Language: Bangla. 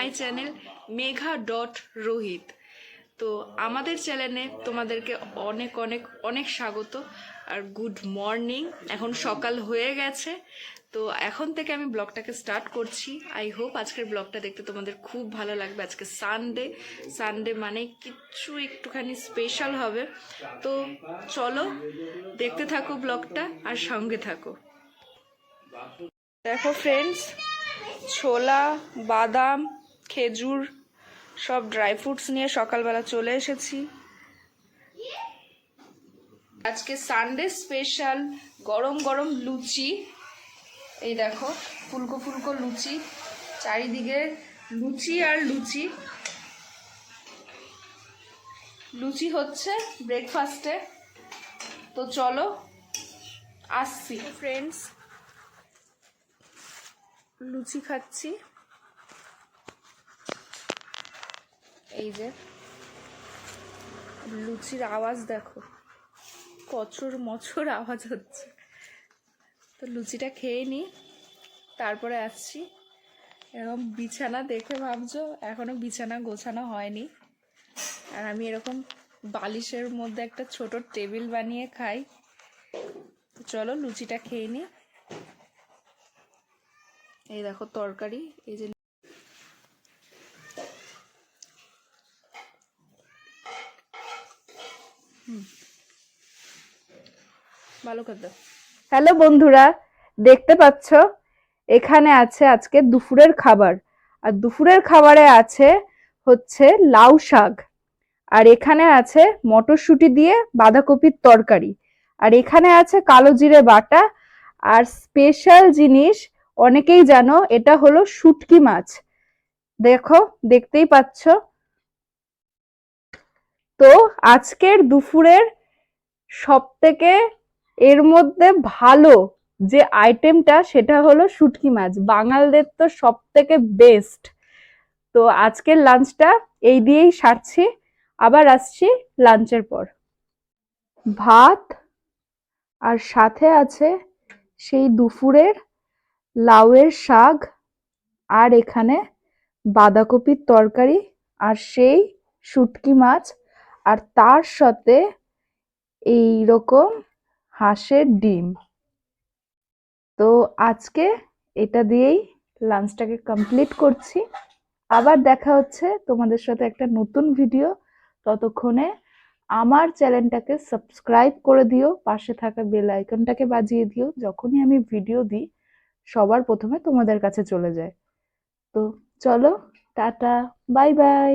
My channel megha.rohit। তো আমাদের চ্যানেলে তোমাদেরকে অনেক অনেক অনেক স্বাগত আর গুড মর্নিং। এখন সকাল হয়ে গেছে, তো এখন থেকে আমি ব্লগটাকে স্টার্ট করছি। আই হোপ আজকের ব্লগটা দেখতে তোমাদের খুব ভালো লাগবে। আজকে সানডে মানে কিছু একটুখানি স্পেশাল হবে। তো চলো দেখতে থাকো ব্লগটা আর সঙ্গে থাকো। দেখো ফ্রেন্ডস, ছোলা, বাদাম, খেজুর সব ড্রাই ফ্রুটস নিয়ে সকালবেলা চলে এসেছি। আজকে সানডে স্পেশাল গরম গরম লুচি। এই দেখো ফুলকো ফুলকো লুচি, চারিদিকে লুচি আর লুচি। লুচি হচ্ছে ব্রেকফাস্টে। তো চলো আসছি ফ্রেন্ডস, লুচি খাচ্ছি। এই যে লুচির আওয়াজ দেখো, কচর মচর আওয়াজ হচ্ছে। তো লুচিটা খেয়ে নিই, তারপরে আসছি। এরকম বিছানা দেখে ভাবছো এখনো বিছানা গোছানো হয়নি, আর আমি এরকম বালিশের মধ্যে একটা ছোট টেবিল বানিয়ে খাই। তো চলো লুচিটা খেয়ে নিই। এই দেখো তরকারি, এই যে ভালো খেতে। হ্যালো বন্ধুরা, দেখতে পাচ্ছ এখানে আছে আজকে দুপুরের খাবার। আর দুপুরের খাবারে আছে হচ্ছে লাউ শাক, আর এখানে আছে মটরশুঁটি দিয়ে বাঁধাকপির তরকারি, আর এখানে আছে কালো জিরে বাটা। আর স্পেশাল জিনিস, অনেকেই জানো, এটা হলো শুটকি মাছ। দেখো, দেখতেই পাচ্ছ। তো আজকের দুপুরের সবথেকে এর মধ্যে ভালো যে আইটেমটা, সেটা হলো শুটকি মাছ। বাঙালদের তো সবথেকে বেস্ট। তো আজকের লাঞ্চটা এই দিয়েই সারছি, আবার আসছি লাঞ্চের পর। ভাত, আর সাথে আছে সেই দুপুরের লাউয়ের শাক, আর এখানে বাঁধাকপির তরকারি, আর সেই শুটকি মাছ, আর তার সাথে এই রকম হাঁসের ডিম। তো আজকে এটা দিয়েই লাঞ্চটাকে কমপ্লিট করছি। আবার দেখা হচ্ছে তোমাদের সাথে একটা নতুন ভিডিও। ততক্ষণে আমার চ্যানেলটাকে সাবস্ক্রাইব করে দিও, পাশে থাকা বেল আইকনটাকে বাজিয়ে দিও, যখনই আমি ভিডিও দিই সবার প্রথমে তোমাদের কাছে চলে যায়। তো চলো, টাটা, বাই বাই।